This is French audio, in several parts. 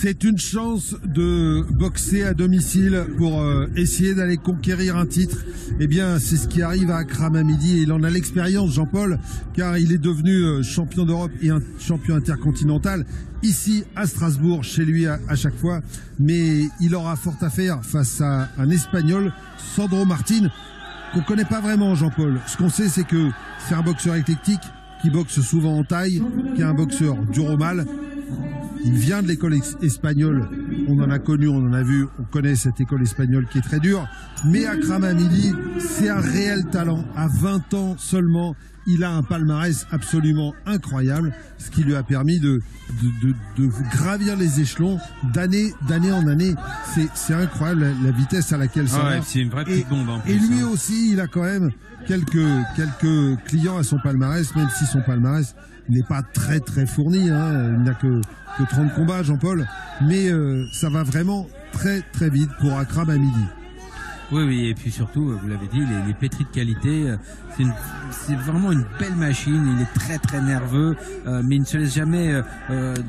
C'est une chance de boxer à domicile pour essayer d'aller conquérir un titre. Eh bien, c'est ce qui arrive à Akram Hamidi. Il en a l'expérience, Jean-Paul, car il est devenu champion d'Europe et un champion intercontinental ici à Strasbourg, chez lui à chaque fois. Mais il aura fort à faire face à un Espagnol, Sandro Martin, qu'on ne connaît pas vraiment, Jean-Paul. Ce qu'on sait, c'est que c'est un boxeur éclectique qui boxe souvent en taille, qui est un boxeur dur au mal. Il vient de l'école espagnole, on en a connu, on en a vu, on connaît cette école espagnole qui est très dure. Mais Akram Hamidi, c'est un réel talent. À 20 ans seulement, il a un palmarès absolument incroyable, ce qui lui a permis de gravir les échelons d'année en année. C'est incroyable la vitesse à laquelle ça va. C'est une vraie petite bombe. Et lui aussi, il a quand même quelques clients à son palmarès, même si son palmarès n'est pas très fourni, hein. Il n'a que 30 combats, Jean-Paul, mais ça va vraiment très vite pour Akram Hamidi. Oui, et puis surtout, vous l'avez dit, il est pétri de qualité. C'est vraiment une belle machine. Il est très nerveux, mais il ne se laisse jamais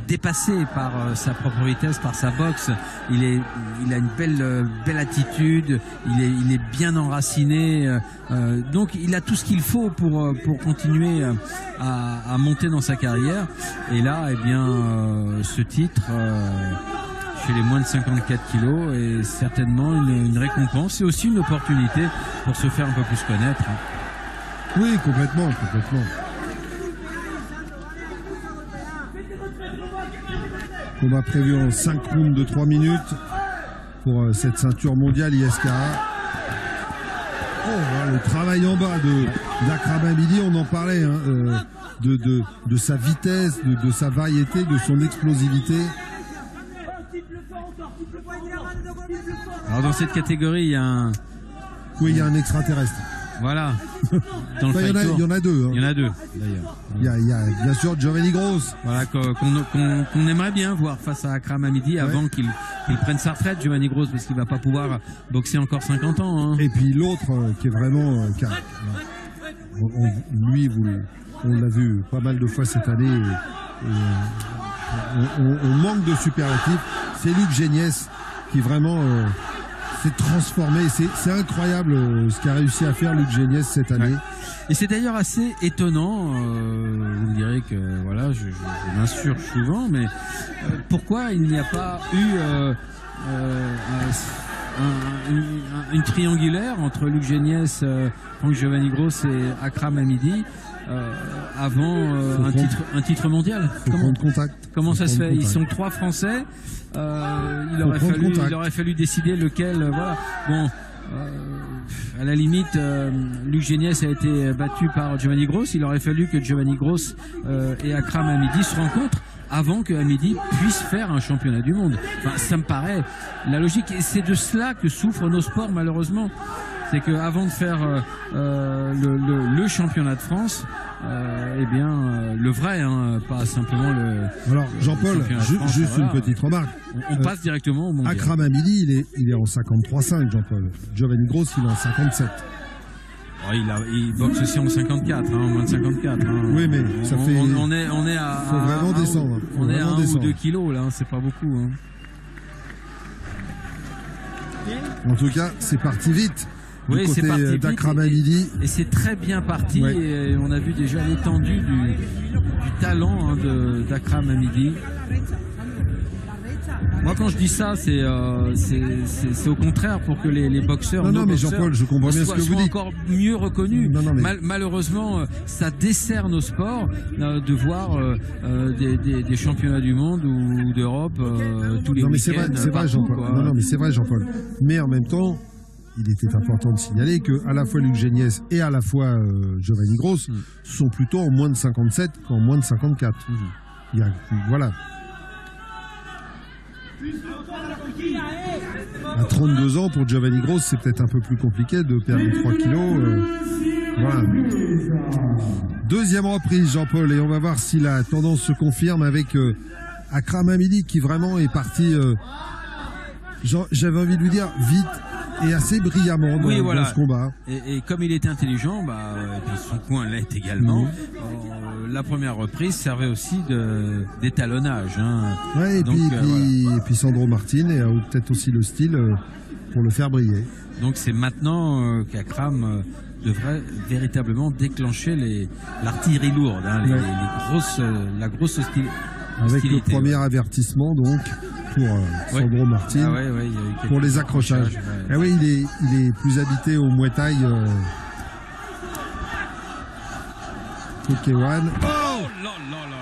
dépasser par sa propre vitesse, par sa boxe. Il a une belle attitude. Il est bien enraciné. Donc, il a tout ce qu'il faut pour continuer à monter dans sa carrière. Et là, eh bien, ce titre. Chez les moins de 54 kilos est certainement une récompense et aussi une opportunité pour se faire un peu plus connaître. Oui, complètement. Combat prévu en 5 rounds de 3 minutes pour cette ceinture mondiale ISKA. Oh, le travail en bas d'Akram Hamidi, on en parlait, hein, de sa vitesse, de sa variété, de son explosivité. Alors dans cette catégorie, il y a un... Oui, il y a un extraterrestre. Voilà. Dans enfin, il y en a deux. Hein. Il y en a deux, d'ailleurs. Il y a bien sûr Giovanni Gross. Voilà, qu'on aimerait bien voir face à Akram Hamidi avant qu'il prenne sa retraite, Giovanni Gross, parce qu'il ne va pas pouvoir boxer encore 50 ans. Hein. Et puis l'autre qui est vraiment... lui, on l'a vu pas mal de fois cette année. On manque de superlatifs. C'est Luc Géniès qui vraiment s'est transformé. C'est incroyable ce qu'a réussi à faire Luc Géniès cette année. Ouais. Et c'est d'ailleurs assez étonnant. Vous me direz que voilà, je m'insurge souvent, mais pourquoi il n'y a pas eu une triangulaire entre Luc Géniès, Franck Giovanni Gross et Akram Hamidi avant un titre mondial? Comment ça se fait? Ils sont 3 Français. Il aurait fallu décider lequel. Voilà. Bon, à la limite, Luc Géniès a été battu par Giovanni Gross. Il aurait fallu que Giovanni Gross et Akram Hamidi se rencontrent avant que Hamidi puisse faire un championnat du monde. Enfin, ça me paraît la logique. Et c'est de cela que souffrent nos sports, malheureusement. C'est qu'avant de faire le championnat de France, eh bien, le vrai, hein, pas simplement le... Alors, Jean-Paul, juste voilà, une petite remarque. On passe directement au mondial. Akram Hamidi, il est en 53,5, Jean-Paul. Giovanni Gross, il est en 57. Oh, il boxe aussi en 54, hein, en moins de 54. Hein. Oui, mais ça fait... On est à... Faut vraiment descendre. On est à 1 ou 2 kilos, là, hein, c'est pas beaucoup. Hein. En tout cas, c'est parti vite. Oui, c'est parti d'Akram Hamidi. Et c'est très bien parti. Ouais. Et on a vu déjà l'étendue du talent, hein, d'Akram Hamidi. Moi, quand je dis ça, c'est au contraire pour que les boxeurs, non, mais Jean-Paul, je comprends bien ce que vous dites, soient encore mieux reconnus. Mais... Malheureusement, ça dessert nos sports de voir des championnats du monde ou d'Europe tous les week-ends. C'est vrai, Jean-Paul. Non, mais c'est vrai, Jean-Paul. Mais en même temps, il était important de signaler que à la fois Luc Géniès et à la fois Giovanni Gross sont plutôt en moins de 57 qu'en moins de 54. Voilà. À 32 ans, pour Giovanni Gross, c'est peut-être un peu plus compliqué de perdre 3 kilos. Voilà. Deuxième reprise, Jean-Paul, et on va voir si la tendance se confirme avec Akram Hamidi qui vraiment est parti, j'avais envie de lui dire, vite. et assez brillamment dans ce combat. Et comme il était intelligent, et puis son coin l'est également, la première reprise servait aussi d'étalonnage. Hein. Ouais, et puis Sandro Martin a peut-être aussi le style pour le faire briller. Donc c'est maintenant qu'Akram devrait véritablement déclencher l'artillerie lourde, hein, la grosse hostilité. Avec le premier avertissement donc pour Sandro Martin, pour les accrochages. Ah oui, il est plus habité au Muay Thai. Kokewan.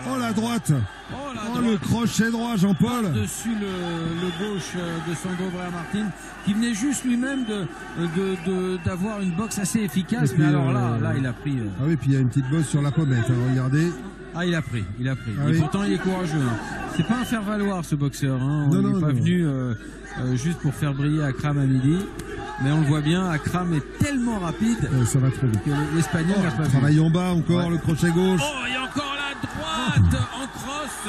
Oh la droite. Le crochet droit, Jean-Paul. Dessus le gauche de Sandro Martin, qui venait juste lui-même d'avoir une boxe assez efficace. Puis, mais alors là, il a pris. Ah oui, puis il y a une petite bosse sur la pommette. Hein, regardez. Ah, il a pris. Et pourtant, il est courageux. Hein. C'est pas un faire-valoir, ce boxeur. Hein. On n'est pas venu juste pour faire briller Akram Hamidi. Mais on le voit bien, Akram est tellement rapide. Ça va trop vite. L'Espagnol n'a pas travaille en bas encore, le crochet gauche. Oh, il y a encore la droite en crosse.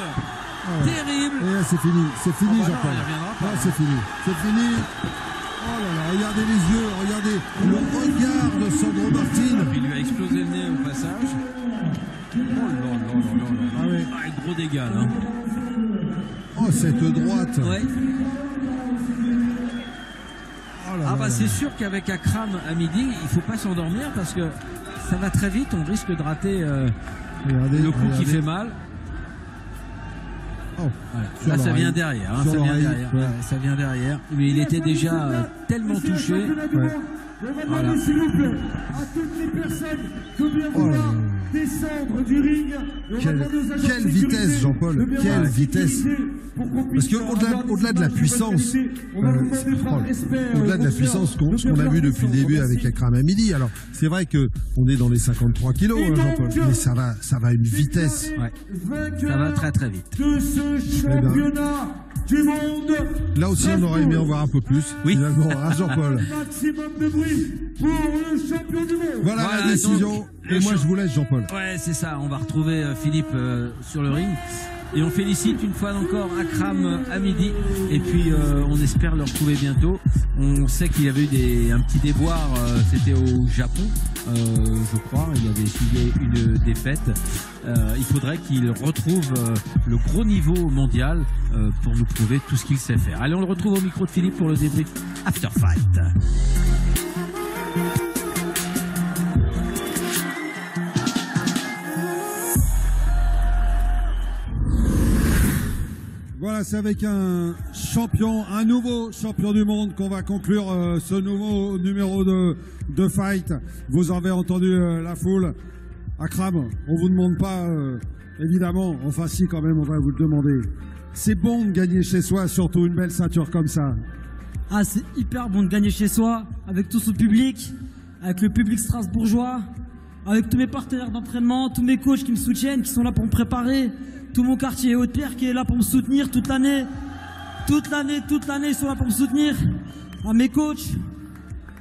Terrible. Et là, c'est fini, Jean-Paul. C'est fini. Oh là là, regardez les yeux, regardez le regard de Sandro Martin. Il lui a explosé le nez au passage. Oh là. Ah oui. Gros dégâts là. Oh, cette droite. Ouais. C'est sûr qu'avec Akram Hamidi, il faut pas s'endormir parce que ça va très vite, on risque de rater le coup qui fait mal. Là, ça vient derrière. Hein, ça vient derrière. Mais il était déjà tellement touché. Voilà. S'il vous plaît, à toutes les personnes qui viennent vouloir descendre du ring. Quelle vitesse, Jean-Paul, quelle vitesse. Parce qu'au-delà de la puissance, ce qu'on a vu depuis le début avec Akram Hamidi, alors c'est vrai qu'on est dans les 53 kilos, hein, Jean-Paul, mais ça va à une vitesse. Ça va très très vite. De ce championnat du monde. Là aussi, on aurait aimé en voir un peu plus. Oui. Finalement, hein, Jean-Paul. Maximum de bruit pour le champion du monde. Voilà la décision. Et moi, je vous laisse, Jean-Paul. Ouais, c'est ça. On va retrouver Philippe sur le ring. Et on félicite une fois encore Akram Hamidi. Et puis, on espère le retrouver bientôt. On sait qu'il y avait eu un petit déboire. C'était au Japon, je crois. Il avait suivi une défaite. Il faudrait qu'il retrouve le gros niveau mondial pour nous prouver tout ce qu'il sait faire. Allez, on le retrouve au micro de Philippe pour le débrief After Fight. Voilà, c'est avec un nouveau champion du monde qu'on va conclure ce nouveau numéro de fight. Vous avez entendu la foule. Akram, on vous demande pas, évidemment, enfin si quand même, on va vous le demander. C'est bon de gagner chez soi, surtout une belle ceinture comme ça. Ah, c'est hyper bon de gagner chez soi, avec tout ce public, avec le public strasbourgeois, avec tous mes partenaires d'entraînement, tous mes coachs qui me soutiennent, qui sont là pour me préparer. Tout mon quartier Haute-Pierre qui est là pour me soutenir toute l'année. Toute l'année, ils sont là pour me soutenir. À mes coachs,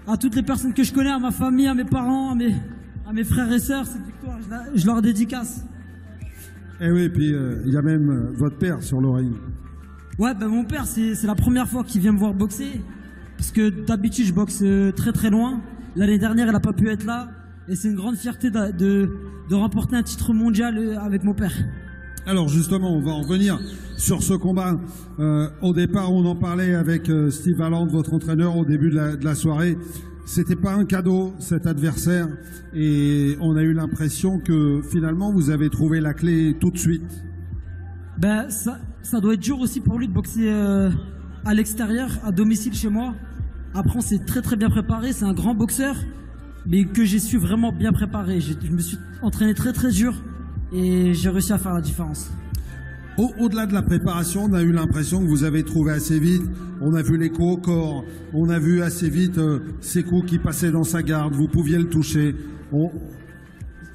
à toutes les personnes que je connais, à ma famille, à mes parents, à mes frères et sœurs, cette victoire, je leur dédicace. Et oui, puis il y a même votre père sur le ring. Ouais, mon père, c'est la première fois qu'il vient me voir boxer. Parce que d'habitude, je boxe très très loin. L'année dernière, elle n'a pas pu être là. Et c'est une grande fierté de remporter un titre mondial avec mon père. Alors justement, on va en revenir sur ce combat. Au départ, on en parlait avec Steve Valente, votre entraîneur, au début de la soirée. C'était pas un cadeau, cet adversaire. Et on a eu l'impression que finalement, vous avez trouvé la clé tout de suite. Ça doit être dur aussi pour lui de boxer à l'extérieur, à domicile chez moi. Après, on s'est très très bien préparé. C'est un grand boxeur, mais que j'ai su vraiment bien préparer. Je me suis entraîné très très dur. Et j'ai réussi à faire la différence. Au-delà de la préparation, on a eu l'impression que vous avez trouvé assez vite. On a vu les coups au corps. On a vu assez vite ces coups qui passaient dans sa garde. Vous pouviez le toucher.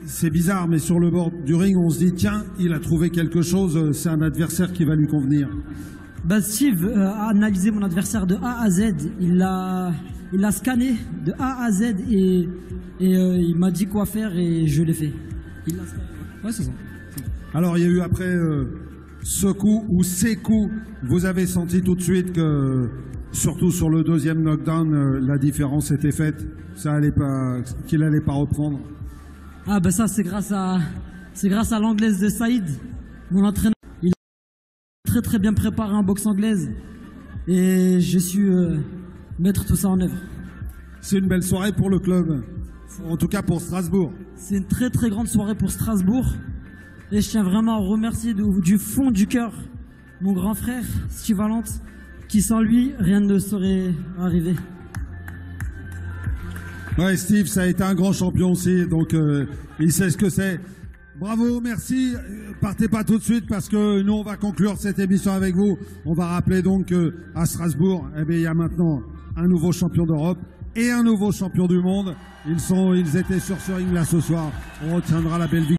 C'est bizarre, mais sur le bord du ring, on se dit, tiens, il a trouvé quelque chose. C'est un adversaire qui va lui convenir. Steve a analysé mon adversaire de A à Z. Il l'a scanné de A à Z et il m'a dit quoi faire et je l'ai fait. Il l'a scanné. Ouais, c'est ça. Alors, il y a eu après ce coup ou ces coups, vous avez senti tout de suite que Surtout sur le deuxième knockdown, la différence était faite. Ça allait pas, qu'il allait pas reprendre. Ah ben ça c'est grâce à l'anglaise de Saïd, mon entraîneur. Il a très bien préparé en boxe anglaise et j'ai su mettre tout ça en œuvre. C'est une belle soirée pour le club, en tout cas pour Strasbourg. C'est une très grande soirée pour Strasbourg et je tiens vraiment à remercier du fond du cœur mon grand frère Steve Valente, qui sans lui rien ne serait arrivé. Ouais, Steve, ça a été un grand champion aussi, donc il sait ce que c'est. Bravo, merci. Partez pas tout de suite parce que nous, on va conclure cette émission avec vous. On va rappeler donc à Strasbourg, eh bien, il y a maintenant un nouveau champion d'Europe et un nouveau champion du monde. Ils étaient sur ce ring là ce soir. On retiendra la belle victoire.